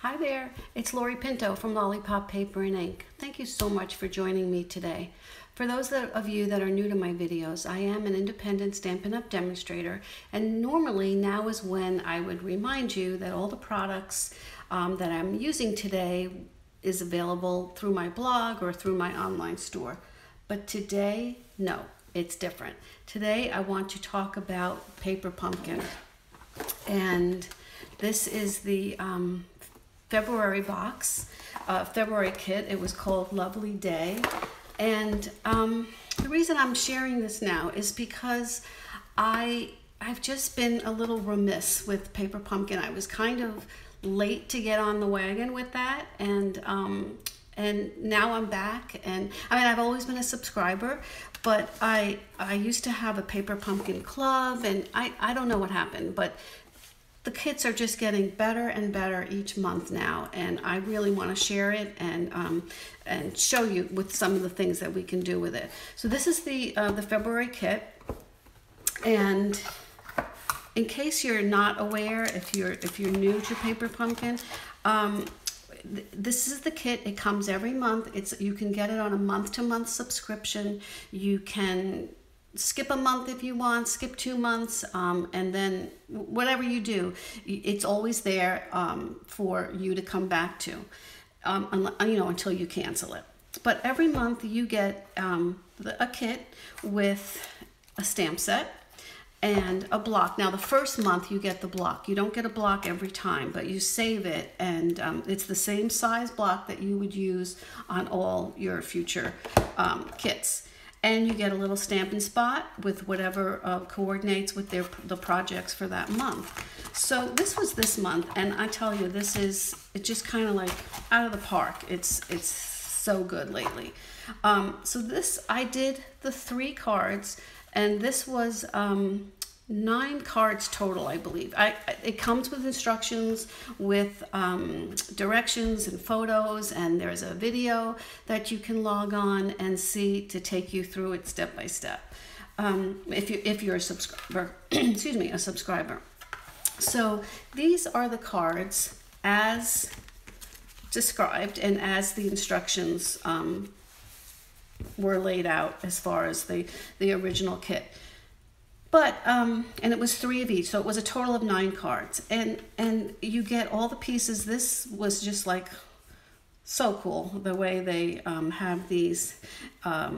Hi there, it's Lori Pinto from Lollipop Paper and Ink. Thank you so much for joining me today. For those of you that are new to my videos, I am an independent Stampin' Up! Demonstrator, and normally now is when I would remind you that all the products that I'm using today is available through my blog or through my online store. But today, no, it's different. Today I want to talk about Paper Pumpkin, and this is the February box, February kit. It was called Lovely Day, and the reason I'm sharing this now is because I've just been a little remiss with Paper Pumpkin. I was kind of late to get on the wagon with that, and now I'm back. And I mean, I've always been a subscriber, but I used to have a Paper Pumpkin club, and I don't know what happened, but the kits are just getting better and better each month now, and I really want to share it and show you with some of the things that we can do with it. So this is the February kit, and in case you're not aware, if you're new to Paper Pumpkin, this is the kit. It comes every month. You can get it on a month-to-month subscription. You can skip a month if you want, skip 2 months, and then whatever you do, it's always there for you to come back to, until you cancel it. But every month you get a kit with a stamp set and a block. Now the first month you get the block. You don't get a block every time, but you save it, and it's the same size block that you would use on all your future kits. And you get a little Stampin' Spot with whatever coordinates with the projects for that month. So this was this month, and I tell you, it's just kind of like out of the park. It's so good lately. So this, I did the 3 cards, and this was 9 cards total, I believe. It comes with instructions, with directions and photos, and there's a video that you can log on and see to take you through it step by step. If you're a subscriber, excuse me, a subscriber. So these are the cards as described and as the instructions were laid out as far as the original kit. But, and it was 3 of each, so it was a total of 9 cards. And you get all the pieces. This was just like so cool, the way they have these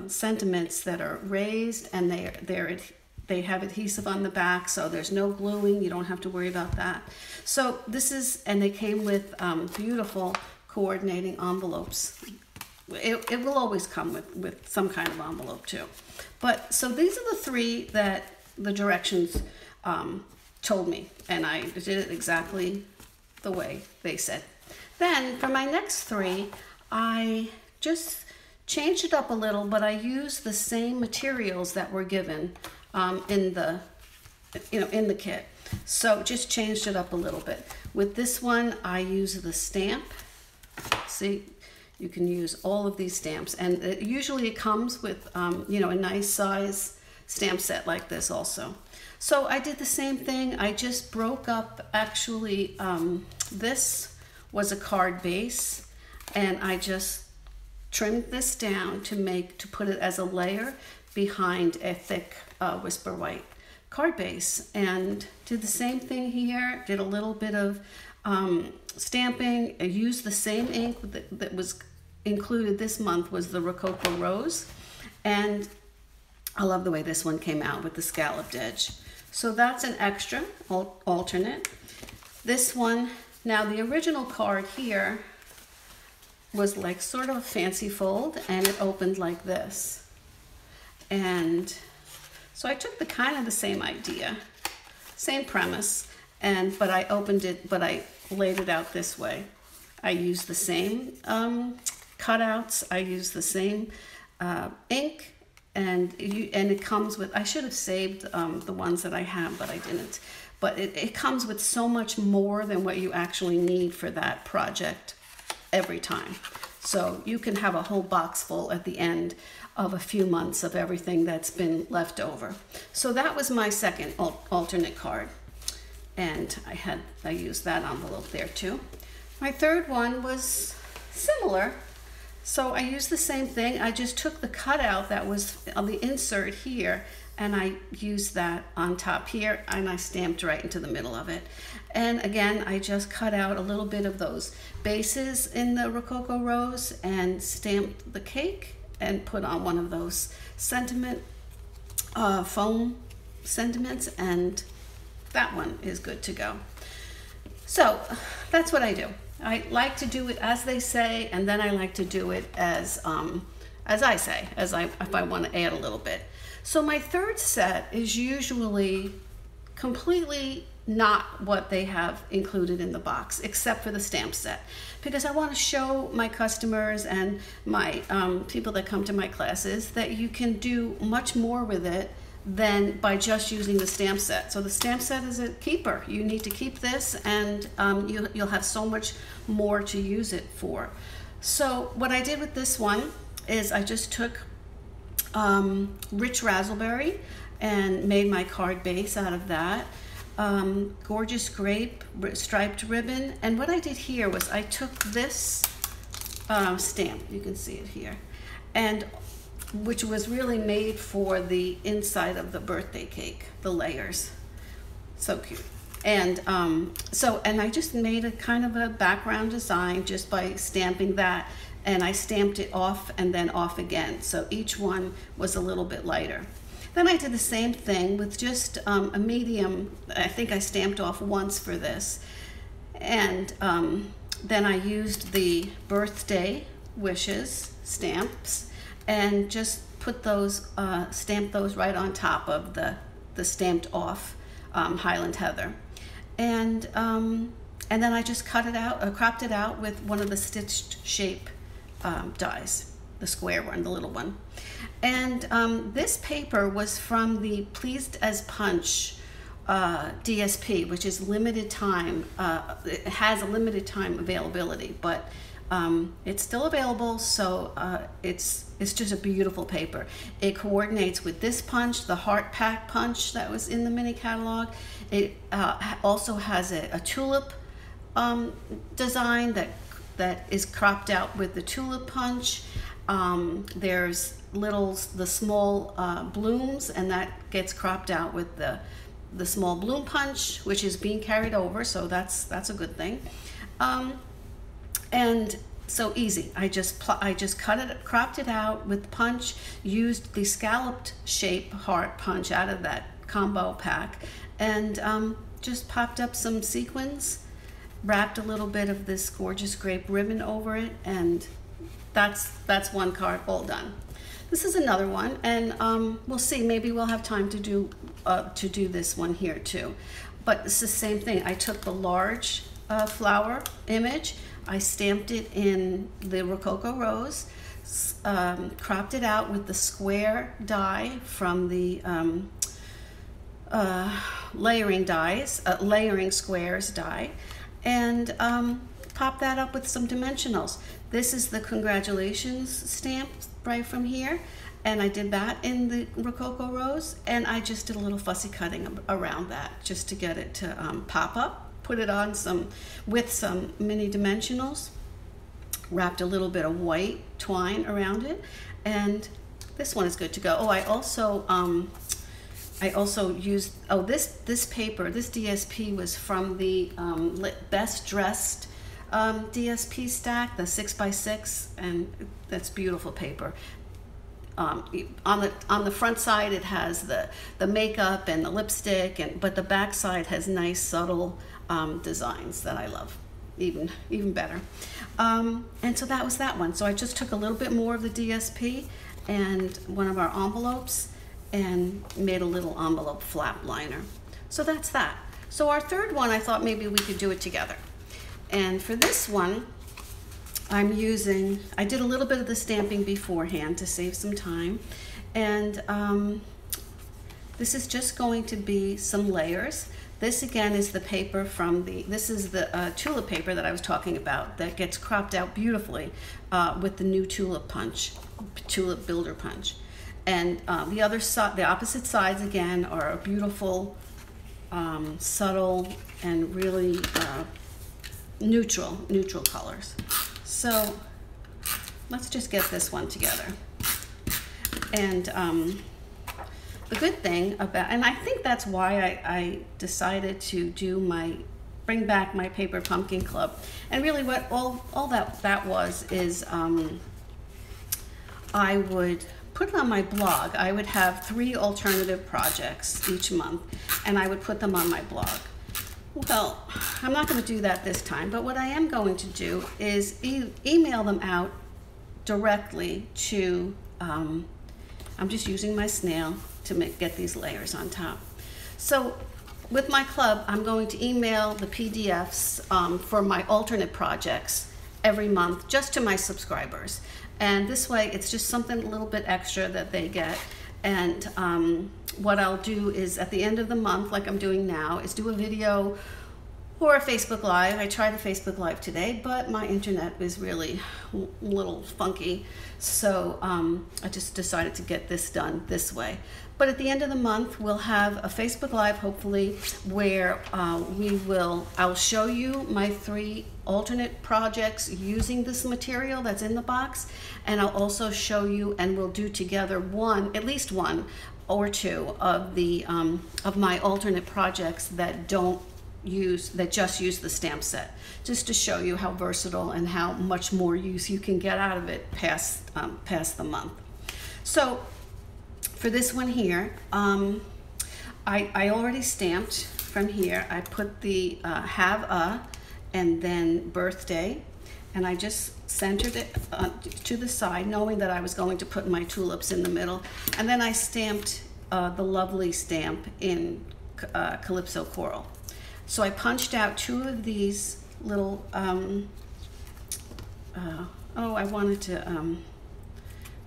sentiments that are raised, and they have adhesive on the back, so there's no gluing. You don't have to worry about that. So this is, and they came with beautiful coordinating envelopes. It will always come with some kind of envelope too. But, so these are the 3 that the directions told me, and I did it exactly the way they said. Then for my next 3, I just changed it up a little, but I used the same materials that were given in the kit. So just changed it up a little bit. With this one, I use the stamp. See, you can use all of these stamps, and usually it comes with a nice size stamp set like this also. So I did the same thing. I just broke up, actually, this was a card base, and I just trimmed this down to put it as a layer behind a thick Whisper White card base, and did the same thing here. Did a little bit of stamping. I used the same ink that was included this month, was the Rococo Rose, and I love the way this one came out with the scalloped edge. So that's an extra alternate. This one, now the original card here was like sort of a fancy fold, and it opened like this. And so I took the kind of the same idea, same premise, but I opened it, but I laid it out this way. I used the same cutouts. I used the same ink. And it comes with, I should have saved the ones that I have, but I didn't. But it comes with so much more than what you actually need for that project every time. So you can have a whole box full at the end of a few months of everything that's been left over. So that was my second alternate card. And I used that envelope there too. My third one was similar. So I used the same thing. I just took the cutout that was on the insert here, and I used that on top here, and I stamped right into the middle of it. And again, I just cut out a little bit of those bases in the Rococo Rose and stamped the cake and put on one of those sentiment foam sentiments, and that one is good to go. So that's what I do. I like to do it as they say, and then I like to do it as I say, if I want to add a little bit. So my third set is usually completely not what they have included in the box, except for the stamp set, because I want to show my customers and my people that come to my classes that you can do much more with it than by just using the stamp set. So the stamp set is a keeper. You need to keep this, and you'll have so much more to use it for. So what I did with this one is I just took rich raspberry and made my card base out of that. Gorgeous grape striped ribbon, and what I did here was I took this stamp, you can see it here, and which was really made for the inside of the birthday cake, the layers. So cute. And and I just made a kind of a background design just by stamping that, and I stamped it off and then off again. So each one was a little bit lighter. Then I did the same thing with just a medium. I think I stamped off once for this. And then I used the birthday wishes stamps and just put those, stamp those right on top of the stamped off Highland Heather. And then I just cut it out, cropped it out with one of the stitched shape dies, the square one, the little one. And this paper was from the Pleased as Punch DSP, which is limited time. It has a limited time availability, but it's still available, so it's just a beautiful paper. It coordinates with this punch, the heart pack punch that was in the mini catalog. It also has a tulip design that is cropped out with the tulip punch. There's the small blooms, and that gets cropped out with the small bloom punch, which is being carried over, so that's a good thing. And so easy. I just cropped it out with punch, used the scalloped shape heart punch out of that combo pack, and just popped up some sequins, wrapped a little bit of this gorgeous grape ribbon over it, and that's one card all done. This is another one, and we'll see. Maybe we'll have time to do this one here too. But it's the same thing. I took the large flower image, I stamped it in the Rococo Rose, cropped it out with the square die from the layering squares die, and popped that up with some dimensionals. This is the congratulations stamp right from here, and I did that in the Rococo Rose, and I just did a little fussy cutting around that just to get it to pop up. Put it on with some mini dimensionals, wrapped a little bit of white twine around it, and this one is good to go. Oh, I also used, this paper, this DSP was from the Best Dressed DSP stack, the 6x6, and that's beautiful paper. On the front side it has the makeup and the lipstick, but the back side has nice subtle designs that I love even better. And so that was that one. So I just took a little bit more of the DSP and one of our envelopes and made a little envelope flap liner. So that's that. So our third one, I thought maybe we could do it together. And for this one, I did a little bit of the stamping beforehand to save some time. And this is just going to be some layers. This again is the paper from this is the tulip paper that I was talking about that gets cropped out beautifully with the new tulip punch, tulip builder punch. And the opposite sides again are a beautiful, subtle and really neutral colors. So let's just get this one together. And the good thing about, and I think that's why I decided to bring back my Paper Pumpkin Club. And really what all that was is I would put it on my blog. I would have 3 alternative projects each month, and I would put them on my blog. Well, I'm not going to do that this time, but what I am going to do is email them out directly to, I'm just using my snail to get these layers on top. So with my club, I'm going to email the PDFs for my alternate projects every month just to my subscribers. And this way, it's just something a little bit extra that they get. And what I'll do is at the end of the month, like I'm doing now, is do a video or a Facebook Live. I tried a Facebook Live today, but my internet was really a little funky. So I just decided to get this done this way. But at the end of the month, we'll have a Facebook Live, hopefully, where I'll show you my 3 alternate projects using this material that's in the box. And I'll also show you, and we'll do together at least one or 2 of my alternate projects that just use the stamp set, just to show you how versatile and how much more use you can get out of it past the month. So for this one here, I already stamped from here. I put the have a and then birthday, and I just centered it to the side, knowing that I was going to put my tulips in the middle. And then I stamped the lovely stamp in Calypso Coral. So I punched out 2 of these little, I wanted to,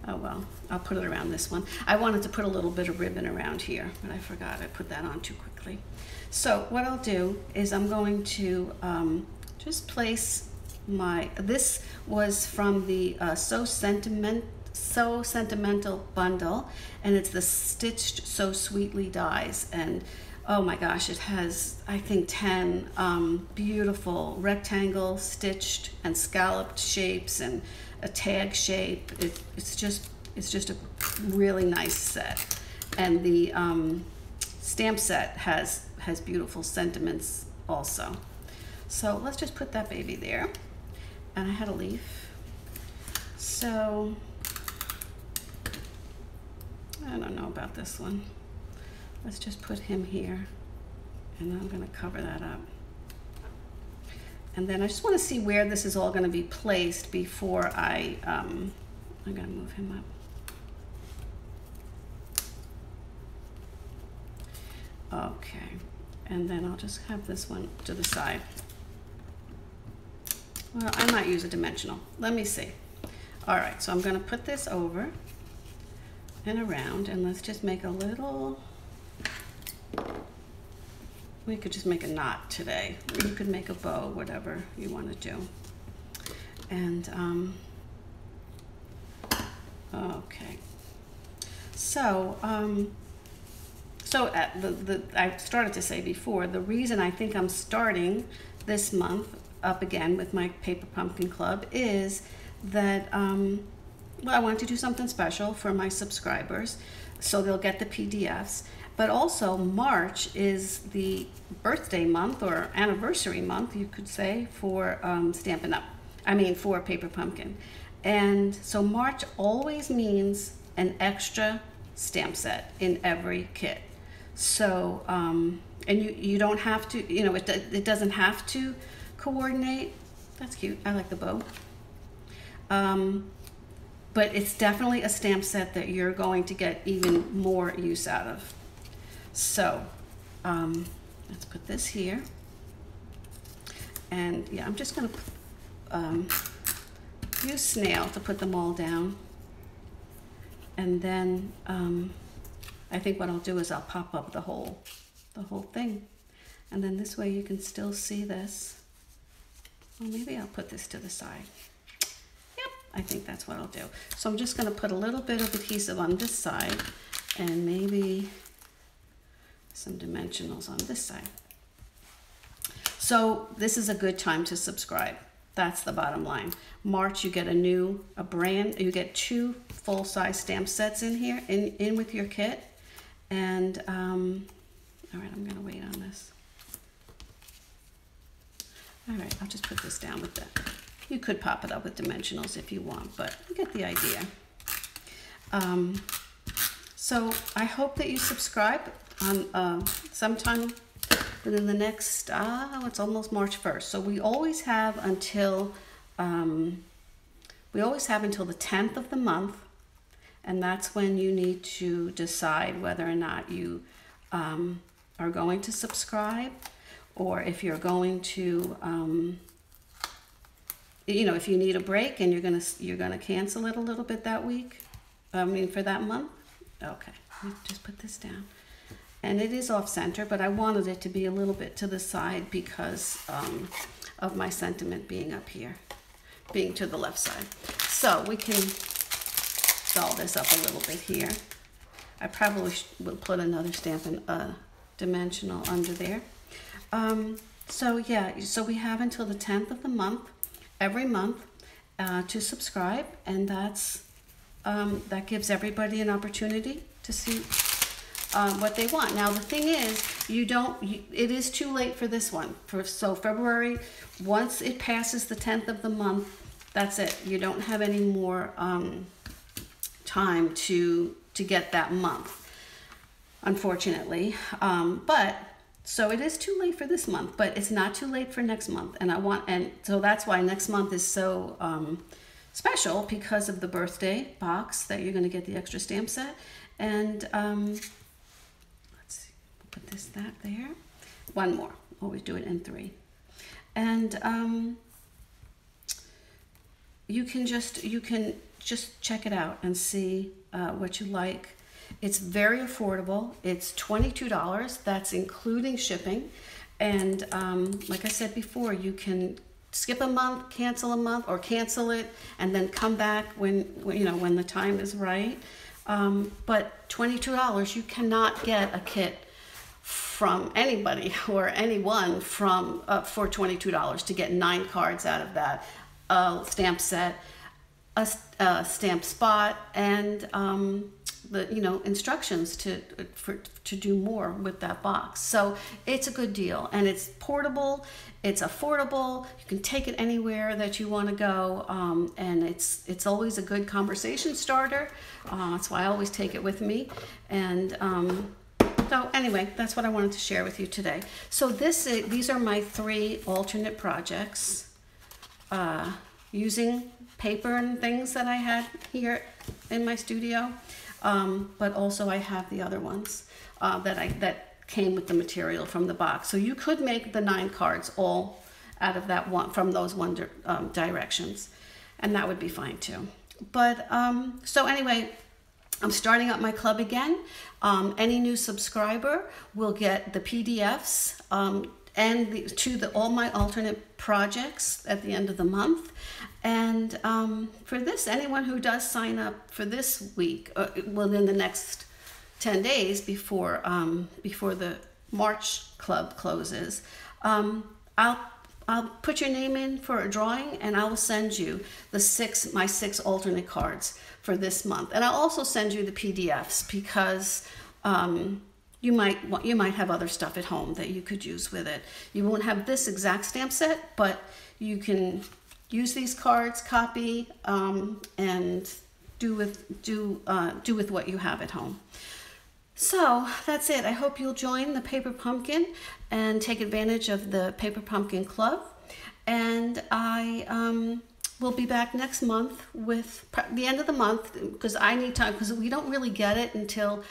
oh well, I'll put it around this one. I wanted to put a little bit of ribbon around here, but I forgot. I put that on too quickly. So what I'll do is I'm going to just place this was from the So Sentimental bundle, and it's the Stitched So Sweetly dies. And oh my gosh, it has, I think, 10 beautiful rectangle, stitched, and scalloped shapes, and a tag shape. It's just a really nice set. And the stamp set has beautiful sentiments also. So let's just put that baby there. And I had a leaf. So I don't know about this one. Let's just put him here, and I'm going to cover that up. And then I just want to see where this is all going to be placed before I'm going to move him up. Okay, and then I'll just have this one to the side. Well, I might use a dimensional. Let me see. All right, so I'm going to put this over and around, and let's just make a little. We could just make a knot today, or you could make a bow, whatever you want to do. And okay, so I started to say before, the reason I think I'm starting this month up again with my Paper Pumpkin Club is that well, I want to do something special for my subscribers, so they'll get the PDFs. But also March is the birthday month, or anniversary month, you could say, for Stampin' Up. I mean, for Paper Pumpkin. And so March always means an extra stamp set in every kit. So, and you don't have to, it doesn't have to coordinate. That's cute. I like the bow. But it's definitely a stamp set that you're going to get even more use out of. So let's put this here, and yeah, I'm just going to use snail to put them all down, and then I think what I'll do is I'll pop up the whole thing, and then this way you can still see this. Well, maybe I'll put this to the side. Yep, I think that's what I'll do. So I'm just going to put a little bit of adhesive on this side, and maybe some dimensionals on this side. So this is a good time to subscribe. That's the bottom line. March, you get you get 2 full-size stamp sets in here, in with your kit. And, all right, I'm gonna wait on this. All right, I'll just put this down with that. You could pop it up with dimensionals if you want, but you get the idea. So I hope that you subscribe on sometime within the next, it's almost March 1st. So we always have until the 10th of the month, and that's when you need to decide whether or not you are going to subscribe, or if you're going to, if you need a break and you're gonna cancel it a little bit that week. For that month. Okay, let me just put this down. And it is off center, but I wanted it to be a little bit to the side because of my sentiment being up here, being to the left side. So we can doll this up a little bit here. I probably will put another Stampin' dimensional under there. So yeah, so we have until the 10th of the month, every month, to subscribe, and that gives everybody an opportunity to see what they want. Now the thing is, it is too late for this one. So February, once it passes the 10th of the month, that's it. You don't have any more time to get that month, unfortunately. So it is too late for this month, but it's not too late for next month. And so that's why next month is so special, because of the birthday box that you're going to get the extra stamp set. And let's see, put that there. One more. Always do it in 3. And you can just check it out and see what you like. It's very affordable. It's $22. That's including shipping. And like I said before, you can skip a month, cancel a month, or cancel it and then come back when the time is right. But $22, you cannot get a kit from anybody or anyone for $22 to get 9 cards out of that, a stamp set, a stamp spot, and the instructions to do more with that box. So it's a good deal, and it's portable, it's affordable, you can take it anywhere that you want to go, and it's always a good conversation starter. That's why I always take it with me. And so anyway, that's what I wanted to share with you today. So these are my 3 alternate projects, using paper and things that I had here in my studio. But also I have the other ones that came with the material from the box. So you could make the 9 cards all out of that one, from those directions, and that would be fine too. But so anyway, I'm starting up my club again. Any new subscriber will get the PDFs and all my alternate projects at the end of the month. And for this, anyone who does sign up for this week, within the next 10 days before the March club closes, I'll put your name in for a drawing, and I will send you my 6 alternate cards for this month. And I'll also send you the PDFs, because you might have other stuff at home that you could use with it. You won't have this exact stamp set, but you can use these cards, copy, and do with what you have at home. So that's it. I hope you'll join the Paper Pumpkin and take advantage of the Paper Pumpkin Club. And I will be back next month with the end of the month, because I need time, because we don't really get it until,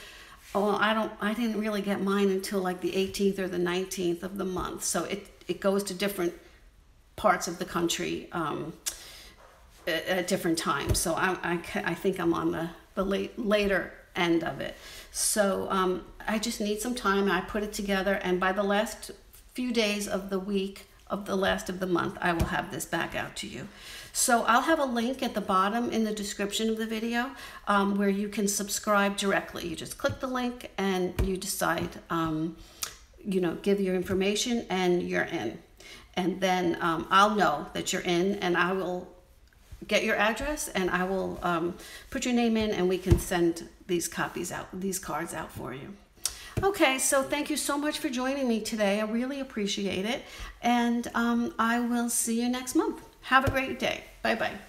I didn't really get mine until like the 18th or the 19th of the month. So it goes to different parts of the country at different times. So I think I'm on the later end of it. So I just need some time, and I put it together, and by the last few days of the week of the last of the month, I will have this back out to you. So I'll have a link at the bottom in the description of the video where you can subscribe directly. You just click the link and you decide, give your information, and you're in. and then I'll know that you're in, and I will get your address, and I will put your name in, and we can send these cards out for you. Okay, so thank you so much for joining me today. I really appreciate it, and I will see you next month. Have a great day. Bye-bye.